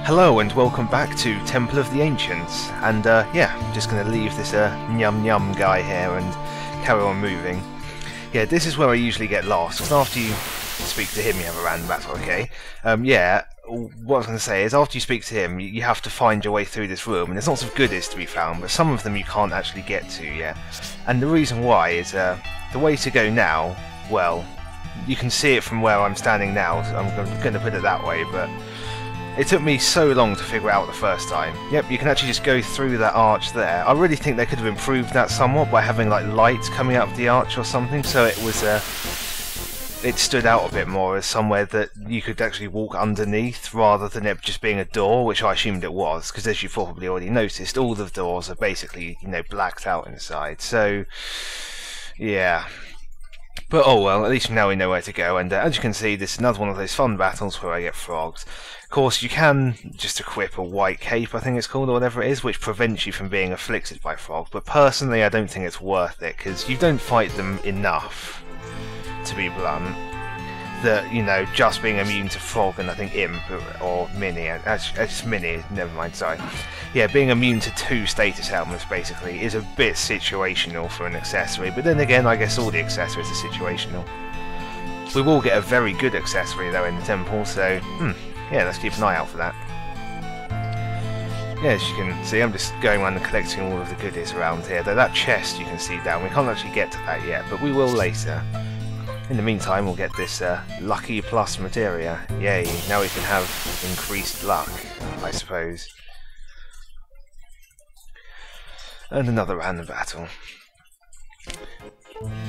Hello and welcome back to Temple of the Ancients, and yeah, I'm just going to leave this Nyum Nyum guy here and carry on moving. Yeah, this is where I usually get lost, because after you speak to him you have a random battle, okay? Yeah, what I was going to say is after you speak to him you have to find your way through this room, and there's lots of goodies to be found, but some of them you can't actually get to yet. And the reason why is the way to go now, well, you can see it from where I'm standing now, so I'm going to put it that way, but it took me so long to figure out the first time. Yep, you can actually just go through that arch there. I really think they could have improved that somewhat by having like lights coming out of the arch or something, so it was it stood out a bit more as somewhere that you could actually walk underneath rather than it just being a door, which I assumed it was, because as you've probably already noticed, all the doors are basically, you know, blacked out inside. So yeah. But oh well, at least now we know where to go, and as you can see, this is another one of those fun battles where I get frogged. Of course, you can just equip a white cape, I think it's called, or whatever it is, which prevents you from being afflicted by frog, but personally I don't think it's worth it, because you don't fight them enough, to be blunt, that, you know, just being immune to frog and I think imp, or mini, it's mini, never mind, sorry. Yeah, being immune to 2 status ailments basically is a bit situational for an accessory, but then again I guess all the accessories are situational. We will get a very good accessory though in the temple, so yeah, let's keep an eye out for that. Yeah, as you can see, I'm just going around and collecting all of the goodies around here, though that chest you can see down, we can't actually get to that yet, but we will later. In the meantime, we'll get this lucky plus materia. Yay, now we can have increased luck, I suppose. And another random battle.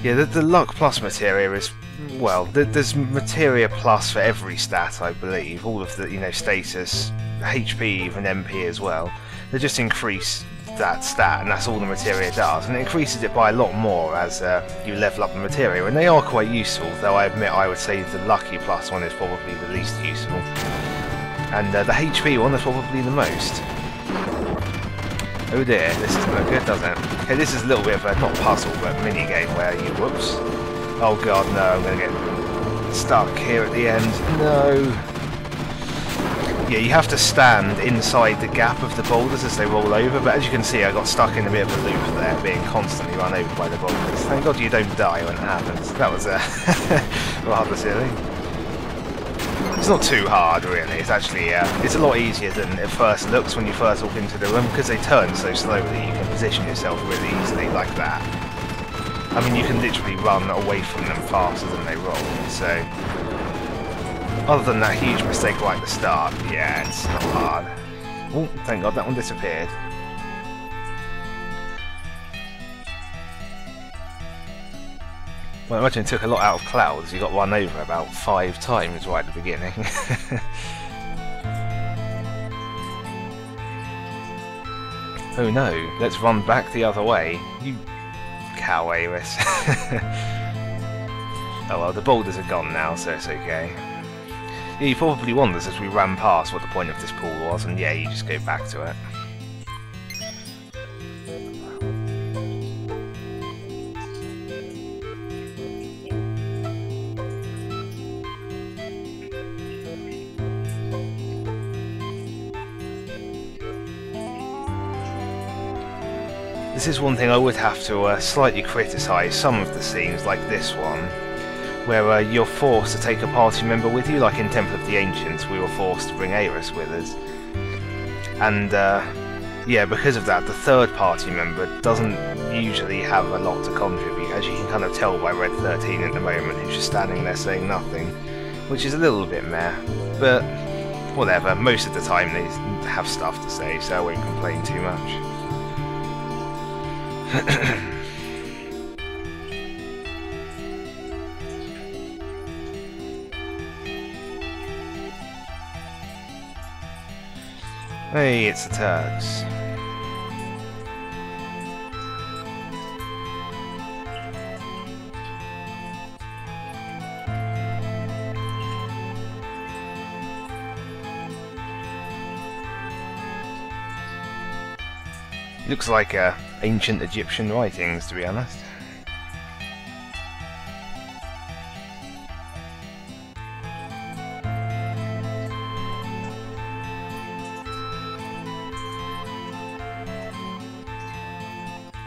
Yeah, the luck plus materia is, well, there's materia plus for every stat, I believe. All of the, you know, status, HP, even MP as well. They just increase that stat, and that's all the materia does, and it increases it by a lot more as you level up the materia, and they are quite useful, though I admit I would say the lucky plus one is probably the least useful, and the HP one is probably the most. Oh dear, this doesn't look good, does it? Okay, this is a little bit of a, not puzzle, but mini-game where you, whoops, oh god, no, I'm going to get stuck here at the end, no. Yeah, you have to stand inside the gap of the boulders as they roll over, but as you can see I got stuck in a bit of a loop there, being constantly run over by the boulders. Thank god you don't die when it happens. That was rather silly. It's not too hard really, it's actually it's a lot easier than it first looks when you first walk into the room, because they turn so slowly you can position yourself really easily like that. I mean, you can literally run away from them faster than they roll, so other than that huge mistake right at the start, yeah, it's not hard. Oh, thank god that one disappeared. Well, I imagine it took a lot out of clouds. You got run over about 5 times right at the beginning. Oh no, let's run back the other way. You cow, Aeris. Oh well, the boulders are gone now, so it's okay. Yeah, you probably wondered as we ran past what the point of this pool was, and yeah, you just go back to it. This is one thing I would have to slightly criticise some of the scenes, like this one, where you're forced to take a party member with you, like in Temple of the Ancients we were forced to bring Aeris with us. And yeah, because of that, the third party member doesn't usually have a lot to contribute, as you can kind of tell by Red 13 at the moment, who's just standing there saying nothing, which is a little bit meh, but whatever, most of the time they have stuff to say, so I won't complain too much. Hey, it's the Turks. Looks like ancient Egyptian writings, to be honest.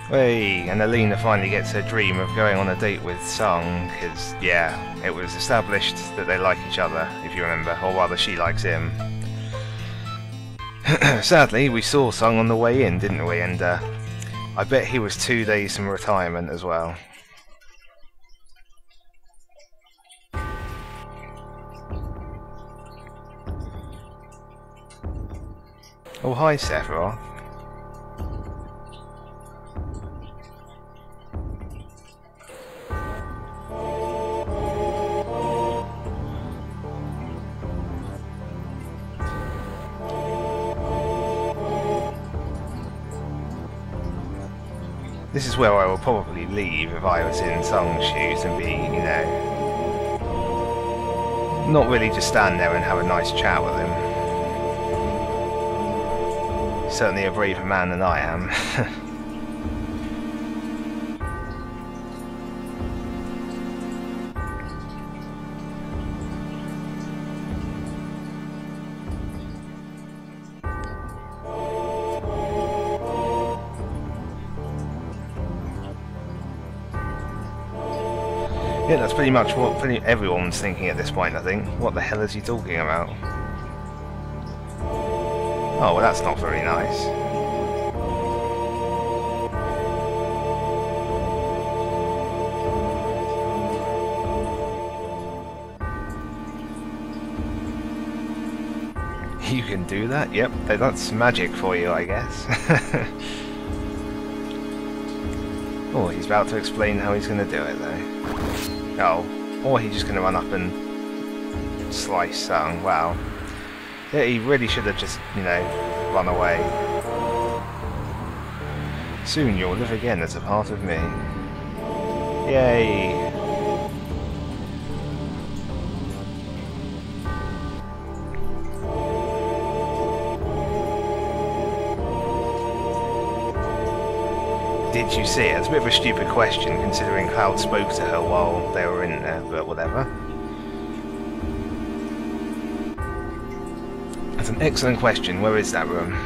Hey, and Alina finally gets her dream of going on a date with Sung, because, yeah, it was established that they like each other, if you remember, or rather she likes him. Sadly, we saw Sung on the way in, didn't we? And I bet he was 2 days from retirement as well. Oh, hi, Sephiroth. This is where I will probably leave if I was in Sung's shoes and be, you know, not really just stand there and have a nice chat with him. Certainly a braver man than I am. Yeah, that's pretty much what everyone's thinking at this point, I think. What the hell is he talking about? Oh, well, that's not very nice. You can do that? Yep, that's magic for you, I guess. Oh, he's about to explain how he's going to do it, though. Oh, or he's just going to run up and slice Sung. Wow. Yeah, he really should have just, you know, run away. Soon you'll live again as a part of me. Yay! Did you see it? It's a bit of a stupid question considering Cloud spoke to her while they were in there, but whatever. That's an excellent question. Where is that room?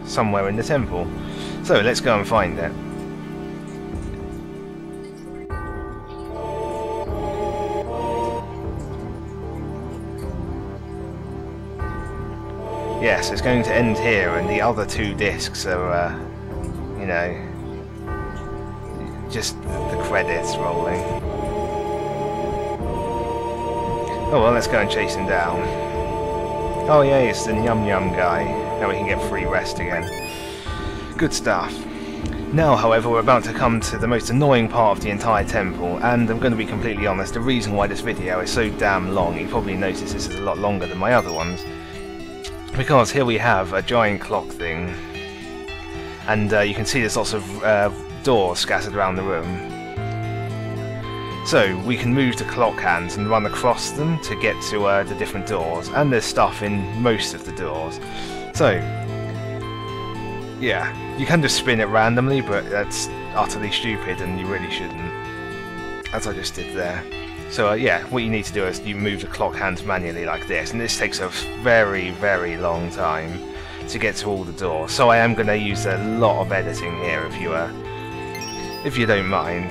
Somewhere in the temple. So let's go and find it. Yes, it's going to end here, and the other 2 discs are, you know, just the credits rolling. Oh well, let's go and chase him down. Oh yeah, it's the Yum Yum guy. Now we can get free rest again. Good stuff. Now, however, we're about to come to the most annoying part of the entire temple, and I'm going to be completely honest, the reason why this video is so damn long, you probably noticed this is a lot longer than my other ones, because here we have a giant clock thing, and you can see there's lots of doors scattered around the room. So we can move the clock hands and run across them to get to the different doors, and there's stuff in most of the doors. So yeah, you can just spin it randomly, but that's utterly stupid and you really shouldn't, as I just did there. So yeah, what you need to do is you move the clock hands manually like this, and this takes a very, very long time to get to all the doors. So I am going to use a lot of editing here if you don't mind.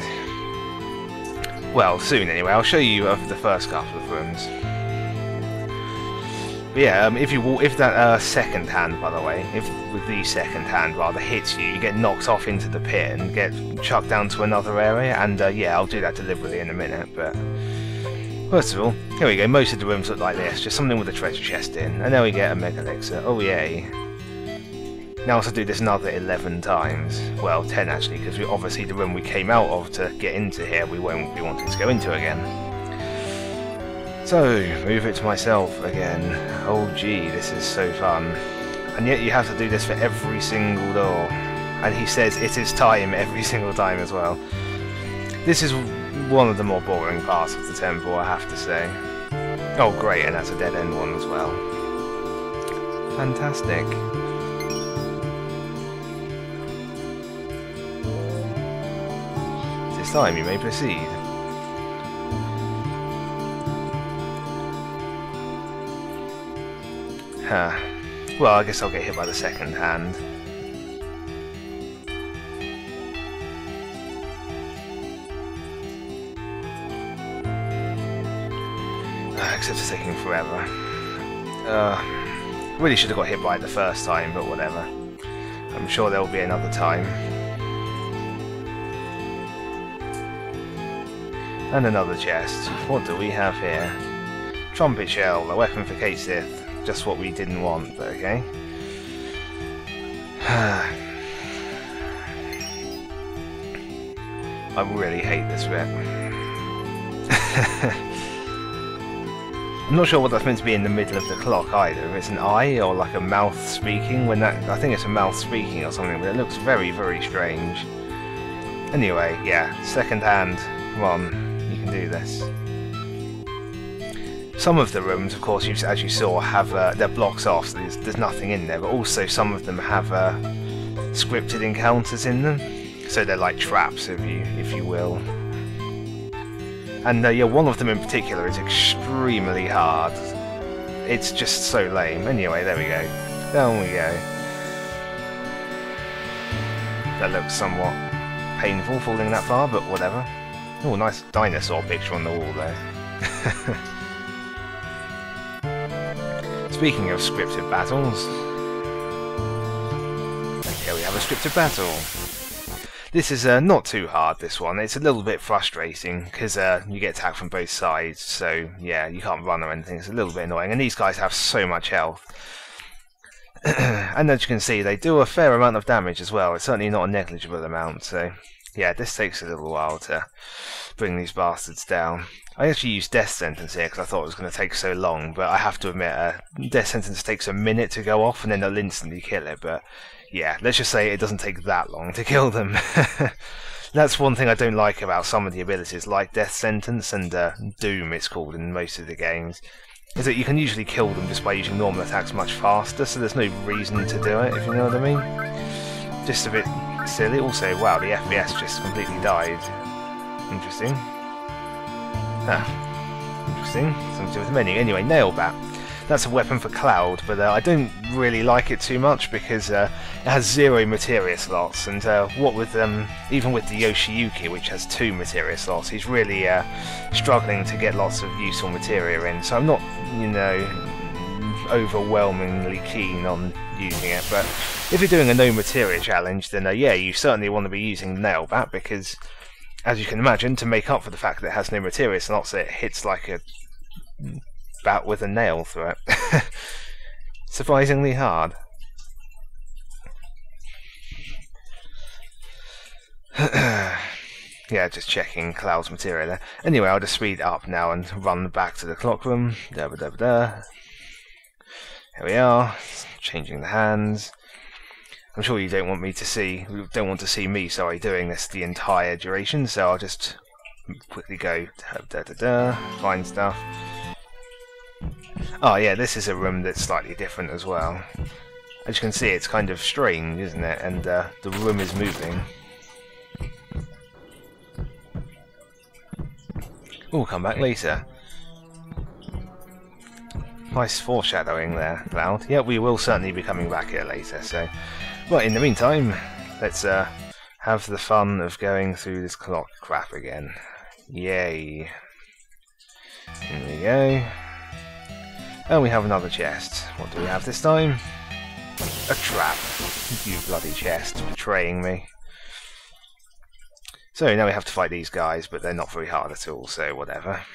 Well, soon anyway. I'll show you the first couple of rooms. But yeah, if that second hand, by the way, with the second hand rather hits you, you get knocked off into the pit and get chucked down to another area. And yeah, I'll do that deliberately in a minute. But first of all, here we go. Most of the rooms look like this, just something with a treasure chest in, and there we get a mega elixir. Oh yay! Now let's do this another 11 times. Well, 10 actually, because obviously the room we came out of to get into here, we won't be wanting to go into again. So, move it to myself again. Oh gee, this is so fun. And yet you have to do this for every single door. And he says it is time every single time as well. This is one of the more boring parts of the temple, I have to say. Oh great, and that's a dead end one as well. Fantastic. This time you may proceed. Huh. Well, I guess I'll get hit by the second hand. except it's taking forever. Really should have got hit by it the first time, but whatever. I'm sure there will be another time. And another chest. What do we have here? Trumpet shell, a weapon for Kate Sith. Just what we didn't want, but okay. I really hate this bit. I'm not sure what that's meant to be in the middle of the clock either. If it's an eye or like a mouth speaking, when that, I think it's a mouth speaking or something, but it looks very, very strange. Anyway, yeah, second hand, come on, you can do this. Some of the rooms, of course, as you saw, have they're blocks off, so there's nothing in there, but also some of them have scripted encounters in them, so they're like traps, if you will. And yeah, one of them in particular is extremely hard. It's just so lame. Anyway, there we go. Down we go. That looks somewhat painful, falling that far, but whatever. Oh, nice dinosaur picture on the wall there. Speaking of scripted battles, here we have a scripted battle. This is not too hard, this one. It's a little bit frustrating, because you get attacked from both sides, so yeah, you can't run or anything. It's a little bit annoying, and these guys have so much health. And as you can see, they do a fair amount of damage as well. It's certainly not a negligible amount, so yeah, this takes a little while to bring these bastards down. I actually used Death Sentence here because I thought it was going to take so long, but I have to admit, Death Sentence takes a minute to go off and then they'll instantly kill it, but yeah, let's just say it doesn't take that long to kill them. That's one thing I don't like about some of the abilities, like Death Sentence and Doom it's called in most of the games, is that you can usually kill them just by using normal attacks much faster, so there's no reason to do it, if you know what I mean. Just a bit silly. Also, wow, the FPS just completely died. Interesting. Interesting. Something to do with the menu. Anyway, Nail Bat. That's a weapon for Cloud, but I don't really like it too much because it has 0 materia slots, and what with even with the Yoshiyuki, which has 2 materia slots, he's really struggling to get lots of useful materia in. So I'm not, you know, overwhelmingly keen on using it. But if you're doing a no materia challenge, then yeah, you certainly want to be using Nail Bat because, as you can imagine, to make up for the fact that it has no materia slots, it hits like a bat with a nail through it. Surprisingly hard. Yeah, just checking Cloud's materia there. Anyway, I'll just speed up now and run back to the clock room. Here we are, changing the hands. I'm sure you don't want to see me doing this the entire duration, so I'll just quickly go find stuff. Oh yeah, this is a room that's slightly different as well. As you can see, it's kind of strange, isn't it? And the room is moving. We'll come back later. Nice foreshadowing there, Cloud. Yeah, we will certainly be coming back here later, so... But in the meantime, let's have the fun of going through this clock crap again. Yay. Here we go. And we have another chest. What do we have this time? A trap. You bloody chest, betraying me. So now we have to fight these guys, but they're not very hard at all, so whatever.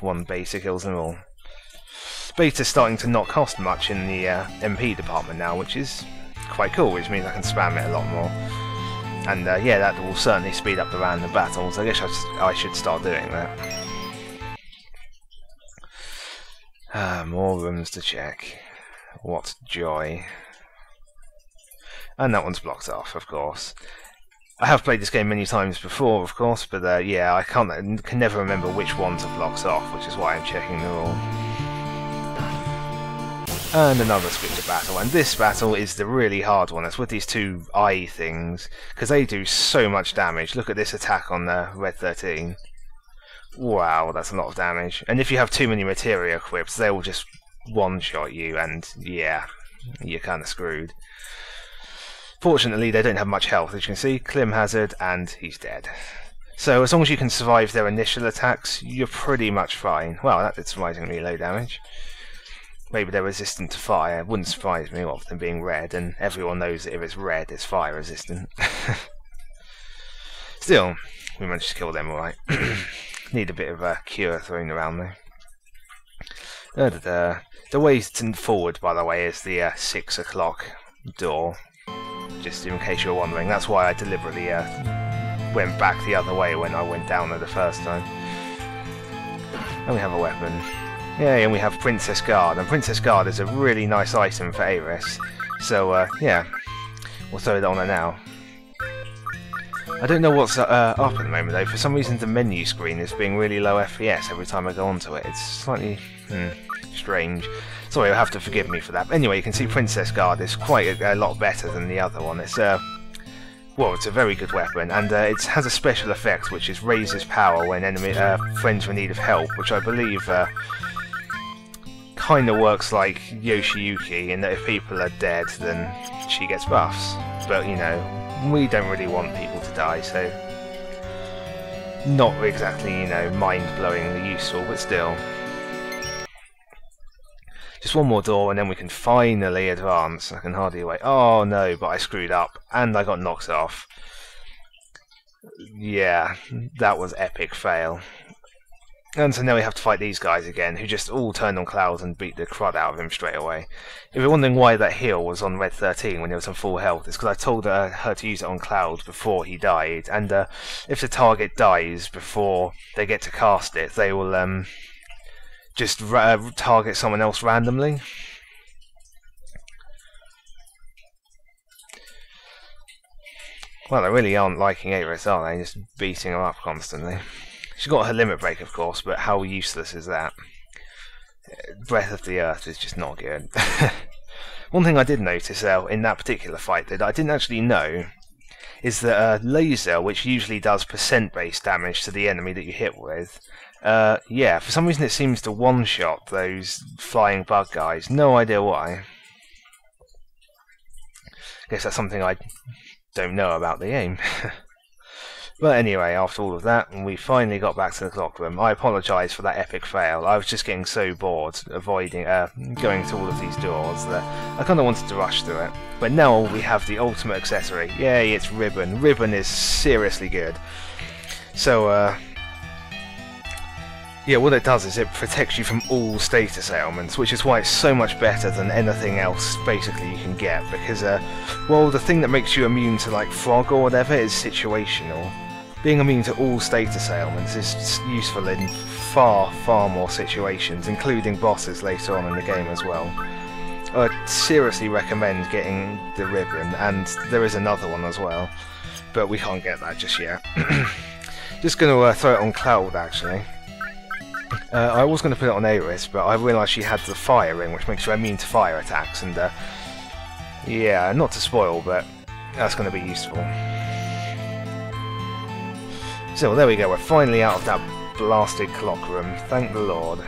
One beta kills them all. Beta's starting to not cost much in the MP department now, which is quite cool, which means I can spam it a lot more. And yeah, that will certainly speed up the random battles. I guess I should start doing that. More rooms to check. What joy. And that one's blocked off, of course. I have played this game many times before, of course, but yeah, I can never remember which ones are blocked off, which is why I'm checking them all. And another scripted battle, and this battle is the really hard one. It's with these two eye things, because they do so much damage. Look at this attack on Red 13. Wow, that's a lot of damage. And if you have too many materia equipped, they will just one-shot you, and yeah, you're kind of screwed. Fortunately, they don't have much health, as you can see. Clim Hazard, and he's dead. So as long as you can survive their initial attacks, you're pretty much fine. Well, that did surprisingly low damage. Maybe they're resistant to fire. It wouldn't surprise me of them being red, and everyone knows that if it's red, it's fire resistant. Still, we managed to kill them alright. Need a bit of a cure thrown around there. The way forward, by the way, is the 6 o'clock door. Just in case you're wondering. That's why I deliberately went back the other way when I went down there the first time. And we have a weapon. Yeah, and we have Princess Guard, and Princess Guard is a really nice item for Aeris. So, yeah, we'll throw it on her now. I don't know what's up at the moment though. For some reason the menu screen is being really low FPS every time I go onto it. It's slightly strange. Sorry, you'll have to forgive me for that. But anyway, you can see Princess Guard is quite a lot better than the other one. It's well, it's a very good weapon, and it has a special effect which is raises power when enemy friends are in need of help, which I believe kind of works like Yoshiyuki, in that if people are dead, then she gets buffs. But you know, we don't really want people to die, so not exactly, you know, mind-blowingly useful, but still. Just one more door and then we can finally advance. I can hardly wait. Oh no, but I screwed up and I got knocked off. Yeah, that was epic fail. And so now we have to fight these guys again, who just all turned on Cloud and beat the crud out of him straight away. If you're wondering why that heal was on Red 13 when he was on full health, it's because I told her to use it on Cloud before he died, and if the target dies before they get to cast it, they will just target someone else randomly. Well, they really aren't liking Aeris, are they? Just beating her up constantly. She's got her limit break, of course, but how useless is that? Breath of the Earth is just not good. One thing I did notice in that particular fight that I didn't actually know is that laser, which usually does percent-based damage to the enemy that you hit with, yeah, for some reason it seems to one-shot those flying bug guys. No idea why. Guess that's something I don't know about the game. But anyway, after all of that, we finally got back to the clock room. I apologise for that epic fail. I was just getting so bored avoiding going to all of these doors that I kind of wanted to rush through it. But now we have the ultimate accessory. Yay, it's Ribbon. Ribbon is seriously good. So, yeah, what it does is it protects you from all status ailments, which is why it's so much better than anything else basically you can get, because, well, the thing that makes you immune to, like, frog or whatever is situational. Being immune to all status ailments is useful in far, far more situations, including bosses later on in the game as well. I seriously recommend getting the Ribbon, and there is another one as well, but we can't get that just yet. Just going to throw it on Cloud, actually. I was going to put it on Aeris, but I realised she had the fire ring, which makes her immune to fire attacks, and yeah, not to spoil, but that's going to be useful. So there we go, we're finally out of that blasted clock room, thank the Lord.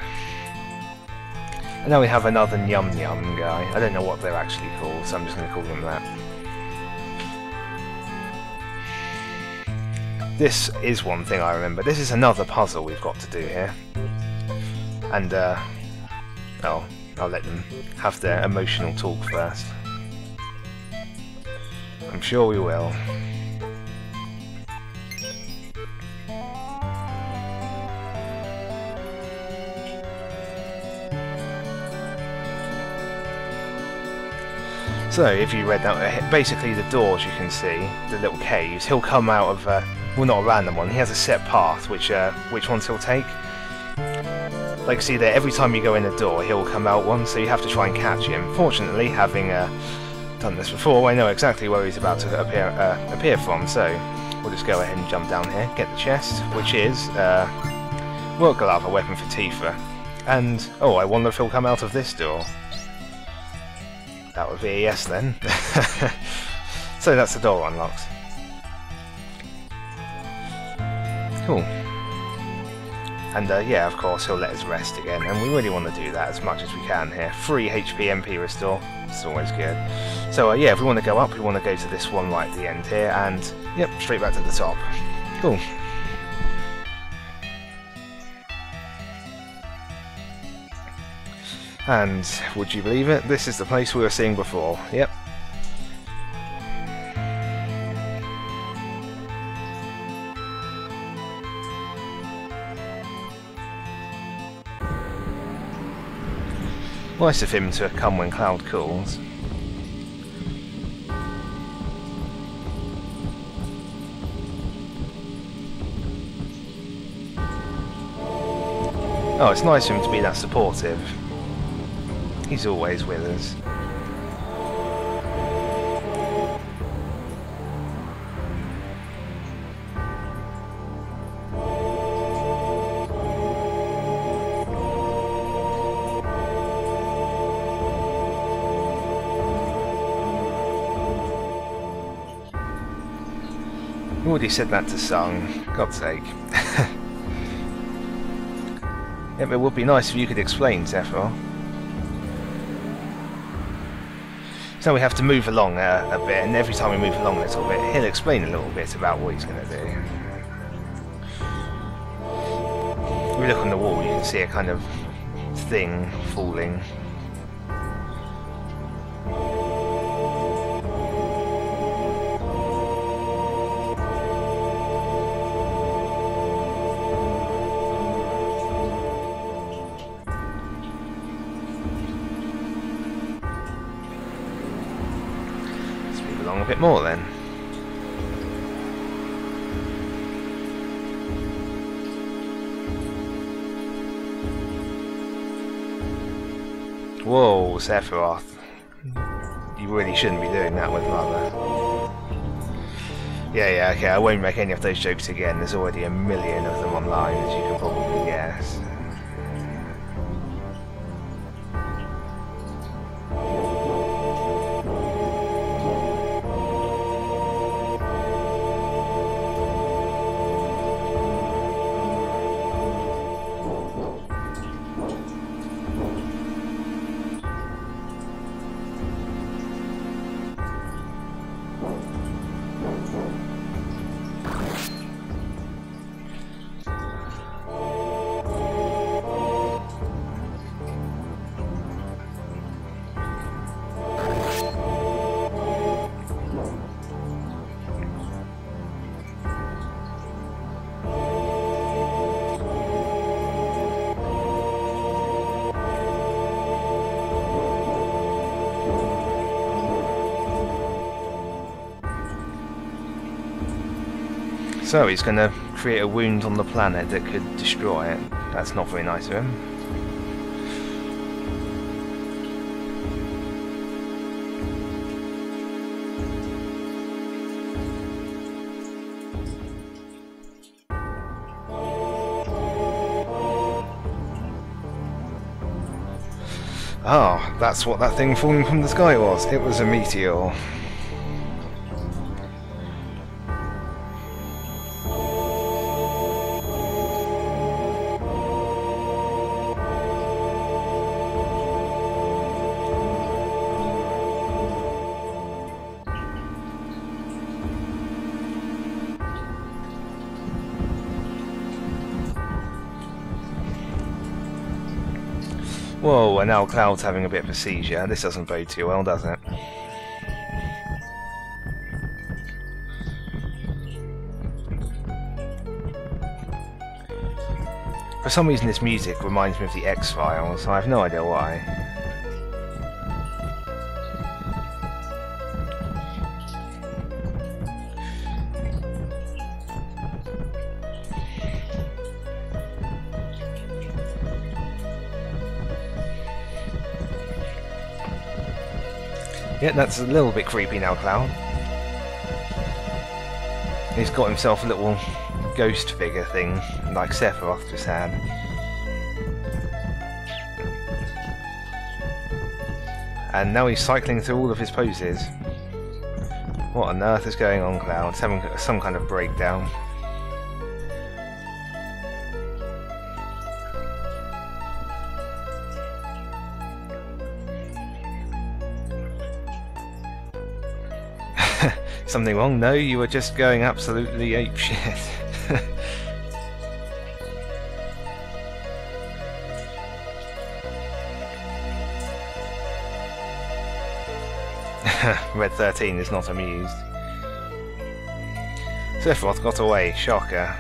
And now we have another Nyum Nyum guy. I don't know what they're actually called, so I'm just going to call them that. This is one thing I remember. This is another puzzle we've got to do here. And, oh, I'll let them have their emotional talk first. I'm sure we will. So, if you read that, basically the doors you can see, the little caves, he'll come out of, well, not a random one, he has a set path, which ones he'll take. Like, see there, every time you go in a door, he'll come out one, so you have to try and catch him. Fortunately, having done this before, I know exactly where he's about to appear from, so we'll just go ahead and jump down here, get the chest, which is, Work Glove, a weapon for Tifa. And, oh, I wonder if he'll come out of this door. That would be a yes then. So that's the door unlocked. Cool. And yeah, of course he'll let us rest again, and we really want to do that as much as we can here. Free HP MP restore, it's always good. So yeah, if we want to go up, we want to go to this one right at the end here, and yep, straight back to the top. Cool. And, would you believe it, this is the place we were seeing before. Yep. Nice of him to come when Cloud calls. Oh, it's nice of him to be that supportive. He's always with us. Already said that to Sung, God's sake. Yep, it would be nice if you could explain, Zephyr. So we have to move along a bit, and every time we move along a little bit, he'll explain a little bit about what he's going to do. If we look on the wall, you can see a kind of thing falling. A bit more then. Whoa, Sephiroth. You really shouldn't be doing that with Mother. Yeah, okay, I won't make any of those jokes again. There's already a million of them online, as you can probably guess. So he's going to create a wound on the planet that could destroy it. That's not very nice of him. Oh, that's what that thing falling from the sky was. It was a meteor. Whoa, and now Cloud's having a bit of a seizure. This doesn't bode too well, does it? For some reason this music reminds me of the X-Files, I have no idea why. Yeah, that's a little bit creepy now, Cloud. He's got himself a little ghost figure thing, like Sephiroth just had. And now he's cycling through all of his poses. What on earth is going on, Cloud? He's having some kind of breakdown. Something wrong? No, you were just going absolutely apeshit. Red 13 is not amused. Sephiroth got away, shocker.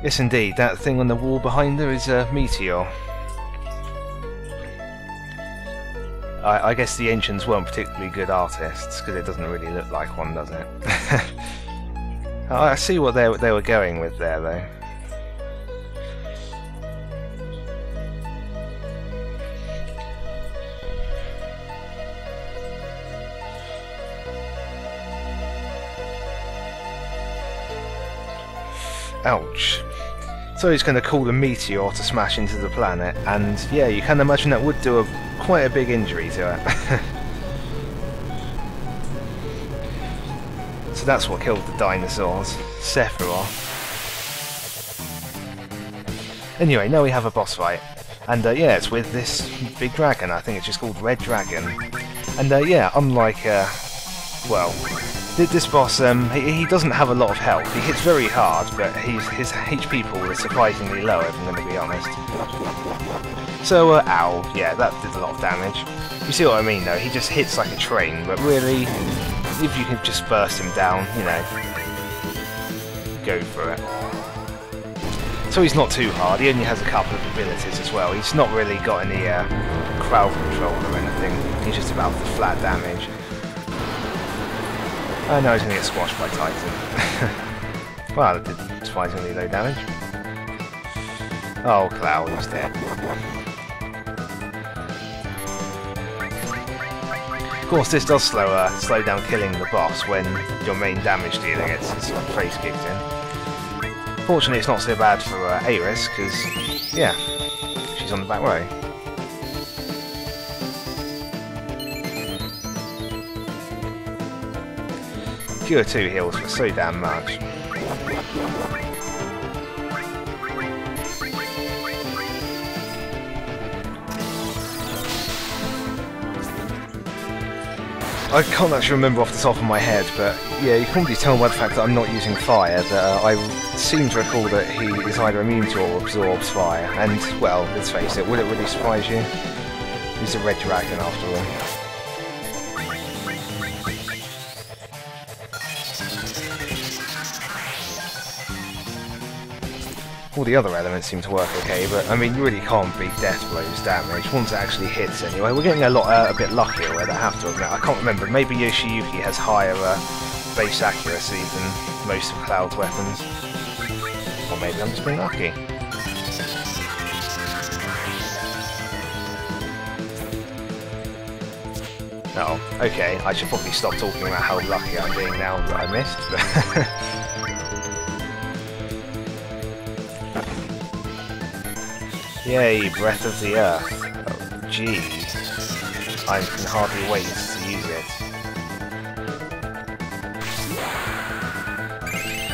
Yes indeed, that thing on the wall behind her is a meteor. I guess the Ancients weren't particularly good artists, because it doesn't really look like one, does it? I see what they were going with there, though. Ouch. So he's going to call a meteor to smash into the planet, and yeah, you can imagine that would do quite a big injury to it. So that's what killed the dinosaurs, Sephiroth. Anyway, now we have a boss fight, and yeah, it's with this big dragon. I think it's just called Red Dragon, and yeah, unlike well, this boss, he doesn't have a lot of health. He hits very hard, but his HP pool is surprisingly low, if I'm going to be honest. So, ow, yeah, that did a lot of damage. You see what I mean, though? He just hits like a train, but really, if you can just burst him down, you know, go for it. So he's not too hard. He only has a couple of abilities as well. He's not really got any crowd control or anything. He's just about the flat damage. Oh no, he's going to get squashed by Titan. Well, that did surprisingly low damage. Oh, Cloud, he's dead. Of course, this does slow down killing the boss when your main damage dealer gets his face kicked in. Fortunately, it's not so bad for Aeris, because, yeah, she's on the back row. Cure 2 heals for so damn much. I can't actually remember off the top of my head, but yeah, you can probably tell by the fact that I'm not using fire that I seem to recall that he is either immune to or absorbs fire, and, well, let's face it, would it really surprise you? He's a red dragon after all. All the other elements seem to work okay, but I mean, you really can't beat Death Blow's damage once it actually hits anyway. We're getting a bit luckier with it, I have to admit. I can't remember, maybe Yoshiyuki has higher base accuracy than most of Cloud's weapons. Or maybe I'm just being lucky. Oh, okay, I should probably stop talking about how lucky I'm being now that I missed. Yay, Breath of the Earth. Oh, jeez. I can hardly wait to use it.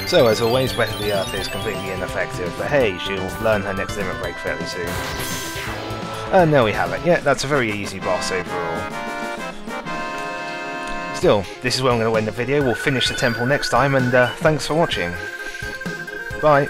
So, as always, Breath of the Earth is completely ineffective, but hey, she'll learn her next limit break fairly soon. And there we have it. Yeah, that's a very easy boss overall. Still, this is where I'm going to end the video. We'll finish the temple next time, and thanks for watching. Bye.